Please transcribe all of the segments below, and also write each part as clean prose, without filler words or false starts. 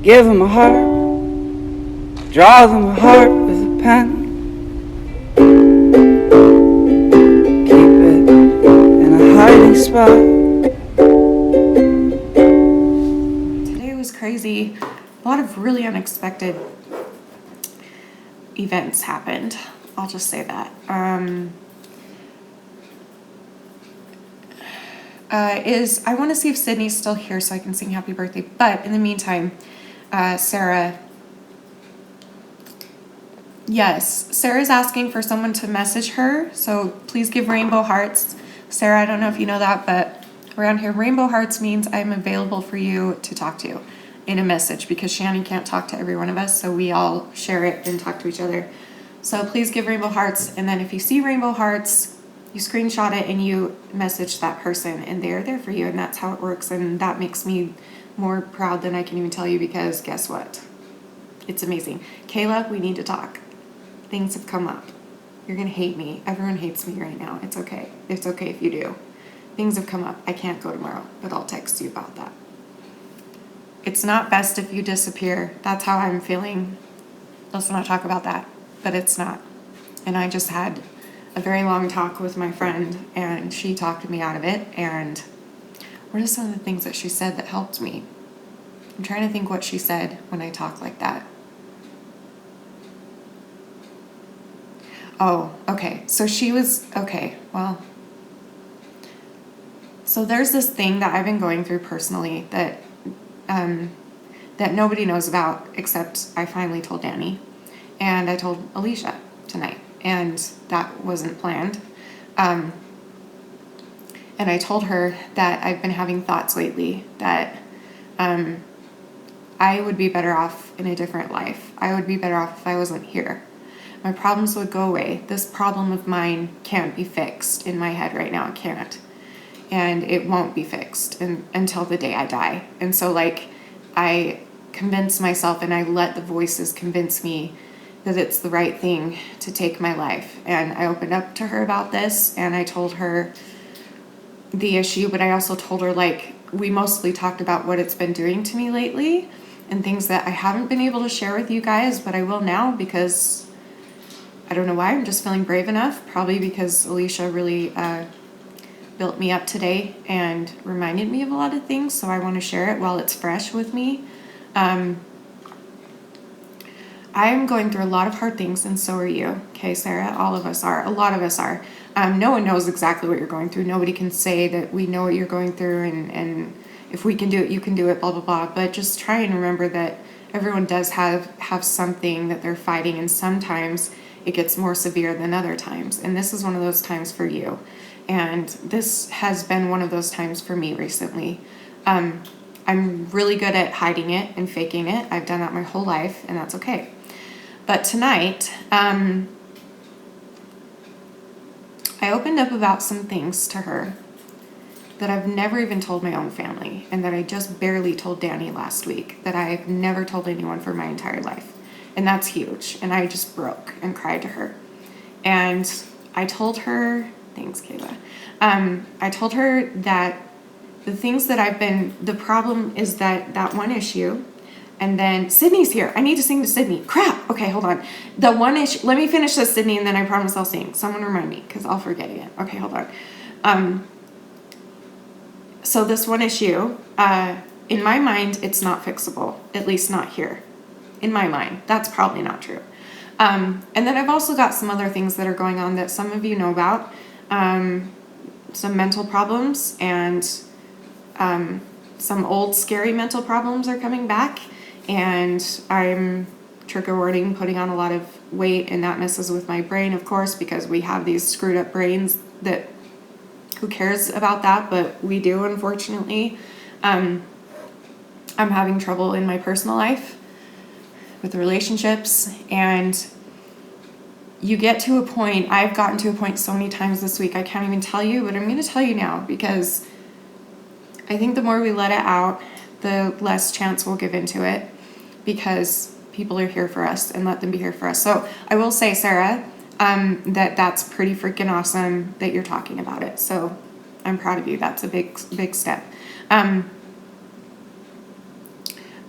Give them a heart, draw them a heart with a pen. Keep it in a hiding spot. Today was crazy. A lot of really unexpected events happened. I'll just say that. I want to see if Sydney's still here so I can sing happy birthday. But in the meantime, Sarah. Yes, Sarah's asking for someone to message her. So please give rainbow hearts. Sarah, I don't know if you know that, but around here, rainbow hearts means I'm available for you to talk to in a message because Shannon can't talk to every one of us. So we all share it and talk to each other. So please give rainbow hearts. And then if you see rainbow hearts, you screenshot it and you message that person and they're there for you. And that's how it works. And that makes me more proud than I can even tell you because guess what? It's amazing. Kayla, we need to talk. Things have come up. You're going to hate me. Everyone hates me right now. It's okay. It's okay if you do. Things have come up. I can't go tomorrow, but I'll text you about that. It's not best if you disappear. That's how I'm feeling. Let's not talk about that, but it's not. And I just had a very long talk with my friend and she talked me out of it. And what are some of the things that she said that helped me? I'm trying to think what she said when I talk like that. Oh, okay. So she was, okay, well. So there's this thing that I've been going through personally that nobody knows about except I finally told Danny. And I told Alicia tonight. And that wasn't planned. And I told her that I've been having thoughts lately that I would be better off in a different life. I would be better off if I wasn't here. My problems would go away. This problem of mine can't be fixed in my head right now. It can't. And it won't be fixed until the day I die. And so, I convince myself and I let the voices convince me that it's the right thing to take my life. And I opened up to her about this and I told her the issue, but I also told her, we mostly talked about what it's been doing to me lately and things that I haven't been able to share with you guys, but I will now because I don't know why. I'm just feeling brave enough. Probably because Alicia really built me up today and reminded me of a lot of things. So I want to share it while it's fresh with me. I am going through a lot of hard things, and so are you. Okay, Sarah? All of us are. A lot of us are. No one knows exactly what you're going through. Nobody can say that we know what you're going through, and if we can do it, you can do it, blah, blah, blah. But just try and remember that everyone does have something that they're fighting, and sometimes it gets more severe than other times. And this is one of those times for you. And this has been one of those times for me recently. I'm really good at hiding it and faking it. I've done that my whole life, and that's okay. But tonight, I opened up about some things to her that I've never even told my own family, and that I just barely told Danny last week, that I've never told anyone for my entire life. And that's huge. And I just broke and cried to her. And I told her, thanks, Kayla. I told her that the things that the problem is that one issue. And then Sydney's here. I need to sing to Sydney. Crap. Okay, hold on. The one issue, let me finish this, Sydney, and then I promise I'll sing. Someone remind me, because I'll forget again. Okay, hold on. So this one issue, in my mind, it's not fixable. At least not here. In my mind. That's probably not true. And then I've also got some other things that are going on that some of you know about. Some mental problems and some old scary mental problems are coming back. And I'm, trigger warning, putting on a lot of weight, and that messes with my brain, of course, because we have these screwed up brains that, who cares about that? But we do, unfortunately. I'm having trouble in my personal life with relationships, and you get to a point, I've gotten to a point so many times this week, I can't even tell you, but I'm going to tell you now, because I think the more we let it out, the less chance we'll give into it, because people are here for us, and let them be here for us. So I will say, Sarah, that's pretty freaking awesome that you're talking about it. So I'm proud of you. That's a big step.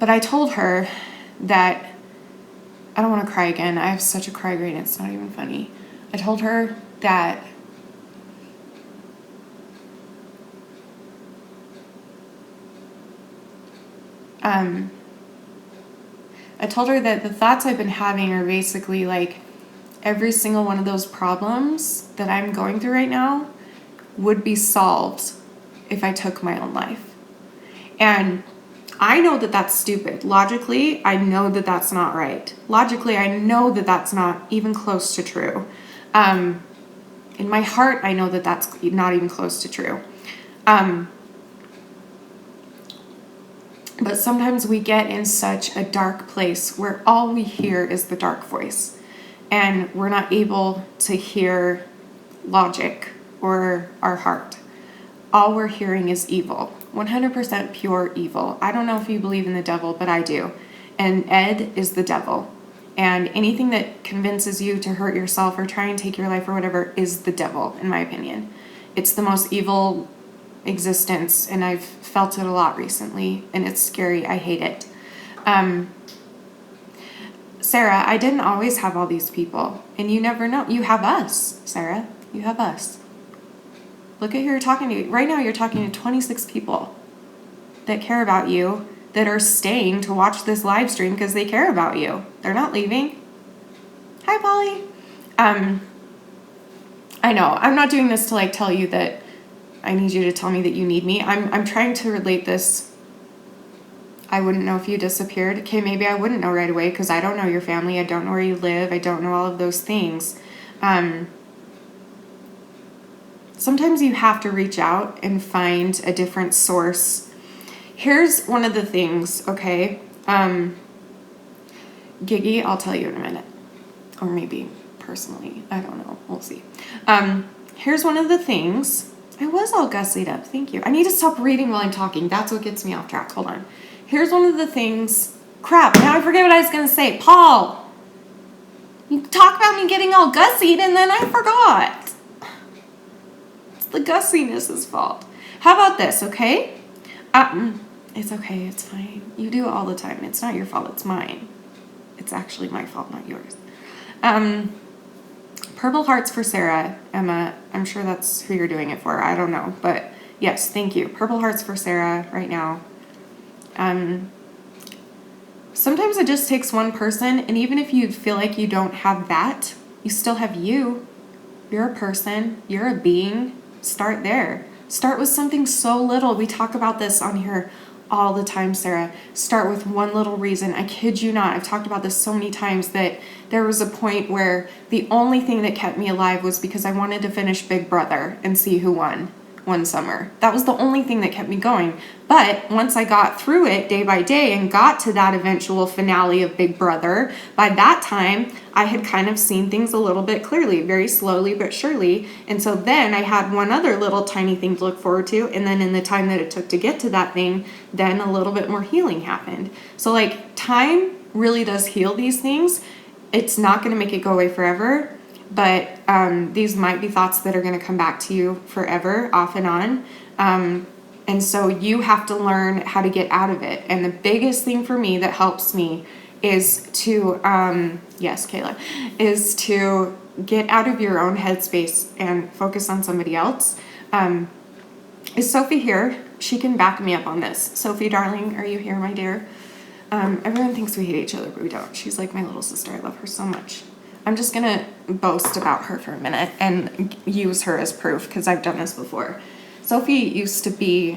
But I told her that I don't want to cry again. I have such a cry rate, it's not even funny. I told her that the thoughts I've been having are basically like every single one of those problems that I'm going through right now would be solved if I took my own life. And I know that that's stupid. Logically, I know that that's not right. Logically, I know that that's not even close to true. In my heart, I know that that's not even close to true. But sometimes we get in such a dark place where all we hear is the dark voice. And we're not able to hear logic or our heart. All we're hearing is evil. 100% pure evil. I don't know if you believe in the devil, but I do. And Ed is the devil. And anything that convinces you to hurt yourself or try and take your life or whatever is the devil, in my opinion. It's the most evil existence, and I've felt it a lot recently, and it's scary. I hate it. Sarah, I didn't always have all these people, and you never know. You have us, Sarah. You have us. Look at who you're talking to. Right now, you're talking to 26 people that care about you, that are staying to watch this live stream because they care about you. They're not leaving. Hi, Polly. I know. I'm not doing this to like tell you that I need you to tell me that you need me. I'm trying to relate this. I wouldn't know if you disappeared. Okay, maybe I wouldn't know right away because I don't know your family. I don't know where you live. I don't know all of those things. Sometimes you have to reach out and find a different source. Here's one of the things, okay? Giggy, I'll tell you in a minute. Or maybe personally. I don't know. We'll see. Here's one of the things. I was all gussied up. Thank you. I need to stop reading while I'm talking. That's what gets me off track. Hold on. Here's one of the things. Crap. Now I forget what I was going to say. Paul, you talk about me getting all gussied and then I forgot. It's the gussiness' fault. How about this, okay? It's okay. It's fine. You do it all the time. It's not your fault. It's mine. It's actually my fault, not yours. Purple hearts for Sarah, Emma. I'm sure that's who you're doing it for. I don't know. But yes, thank you. Purple hearts for Sarah right now. Sometimes it just takes one person. And even if you feel like you don't have that, you still have you. You're a person. You're a being. Start there. Start with something so little. We talk about this on here all the time, Sarah. Start with one little reason. I kid you not. I've talked about this so many times that there was a point where the only thing that kept me alive was because I wanted to finish Big Brother and see who won one summer. That was the only thing that kept me going. But once I got through it day by day and got to that eventual finale of Big Brother, by that time I had kind of seen things a little bit clearly, very slowly but surely. And so then I had one other little tiny thing to look forward to. And then in the time that it took to get to that thing, then a little bit more healing happened. So like time really does heal these things. It's not going to make it go away forever. But these might be thoughts that are going to come back to you forever, off and on. And so you have to learn how to get out of it. And the biggest thing for me that helps me is to, yes, Kayla, is to get out of your own headspace and focus on somebody else. Is Sophie here? She can back me up on this. Sophie, darling, are you here, my dear? Everyone thinks we hate each other, but we don't. She's like my little sister. I love her so much. I'm just going to boast about her for a minute and use her as proof because I've done this before. Sophie used to be,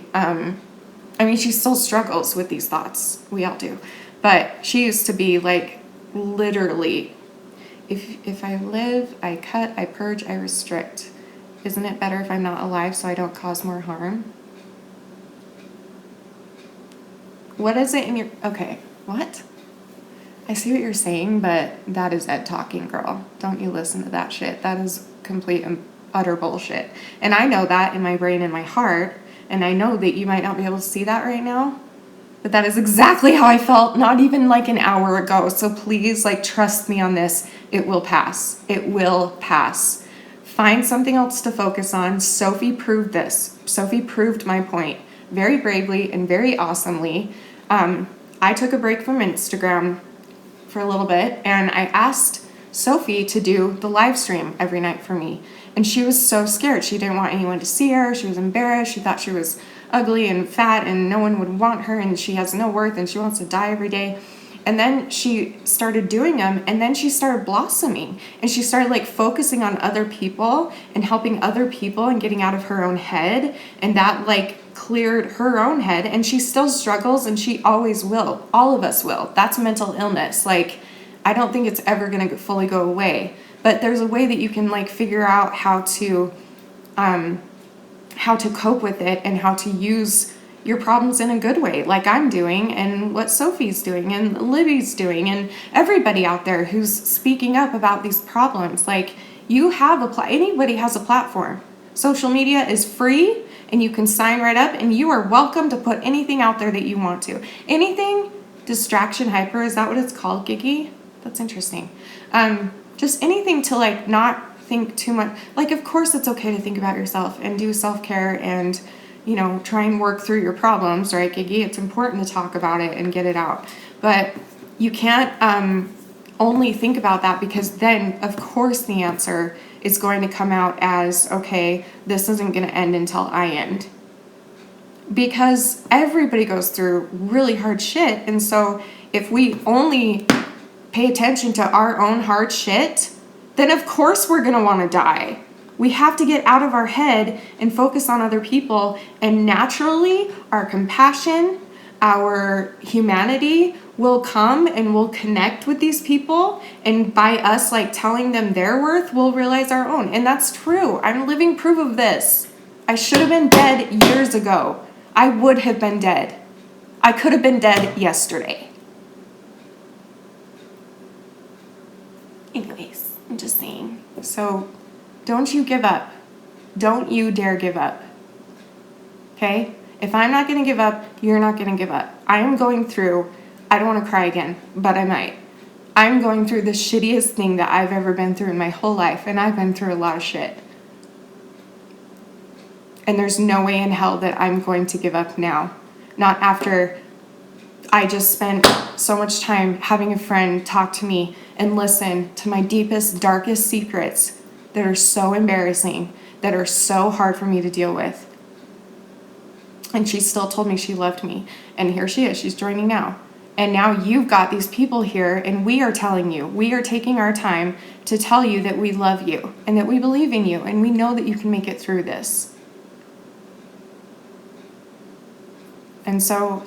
she still struggles with these thoughts. We all do. But she used to be like literally, if I live, I cut, I purge, I restrict. Isn't it better if I'm not alive so I don't cause more harm? What is it in your, okay, what? I see what you're saying, but that is Ed talking, girl. Don't you listen to that shit. That is complete and utter bullshit. And I know that in my brain and my heart, and I know that you might not be able to see that right now, but that is exactly how I felt not even like an hour ago. So please, like, trust me on this. It will pass. It will pass. Find something else to focus on. Sophie proved this. Sophie proved my point very bravely and very awesomely. I took a break from Instagram for a little bit, and I asked Sophie to do the live stream every night for me. And she was so scared. She didn't want anyone to see her. She was embarrassed. She thought she was ugly and fat and no one would want her and she has no worth and she wants to die every day. And then she started doing them, and then she started blossoming, and she started like focusing on other people and helping other people and getting out of her own head, and that like cleared her own head. And she still struggles, and she always will. All of us will. That's mental illness. Like, I don't think it's ever going to fully go away, but there's a way that you can like figure out how to cope with it and how to use your problems in a good way, like I'm doing, and what Sophie's doing, and Libby's doing, and everybody out there who's speaking up about these problems. Like, you have anybody has a platform. Social media is free, and you can sign right up, and you are welcome to put anything out there that you want to. Anything distraction hyper, is that what it's called, Gigi? That's interesting. Just anything to like not think too much. Like, of course it's okay to think about yourself and do self-care and, you know, try and work through your problems, right, Gigi? It's important to talk about it and get it out. But you can't only think about that, because then, of course, the answer is going to come out as, okay, this isn't going to end until I end. Because everybody goes through really hard shit. And so if we only pay attention to our own hard shit, then of course we're going to want to die. We have to get out of our head and focus on other people, and naturally our compassion, our humanity will come and we'll connect with these people, and by us like telling them their worth, we'll realize our own. And that's true. I'm living proof of this. I should have been dead years ago. I would have been dead. I could have been dead yesterday. Anyways, I'm just saying. So don't you give up. Don't you dare give up. Okay? If I'm not going to give up, you're not going to give up. I am going through, I don't want to cry again, but I might. I'm going through the shittiest thing that I've ever been through in my whole life, and I've been through a lot of shit. And there's no way in hell that I'm going to give up now. Not after I just spent so much time having a friend talk to me and listen to my deepest, darkest secrets that are so embarrassing, that are so hard for me to deal with. And she still told me she loved me. And here she is, she's joining now. And now you've got these people here, and we are telling you, we are taking our time to tell you that we love you and that we believe in you, and we know that you can make it through this. And so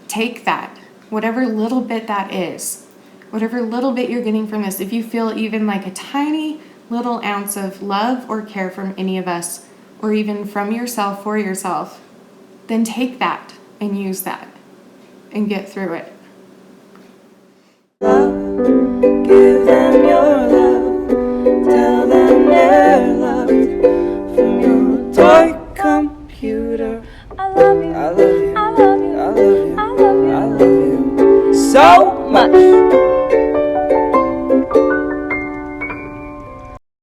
take that, whatever little bit that is, whatever little bit you're getting from this. If you feel even like a tiny little ounce of love or care from any of us, or even from yourself for yourself, then take that and use that and get through it. Love, give them your love, tell them they're loved from your toy computer. I love you.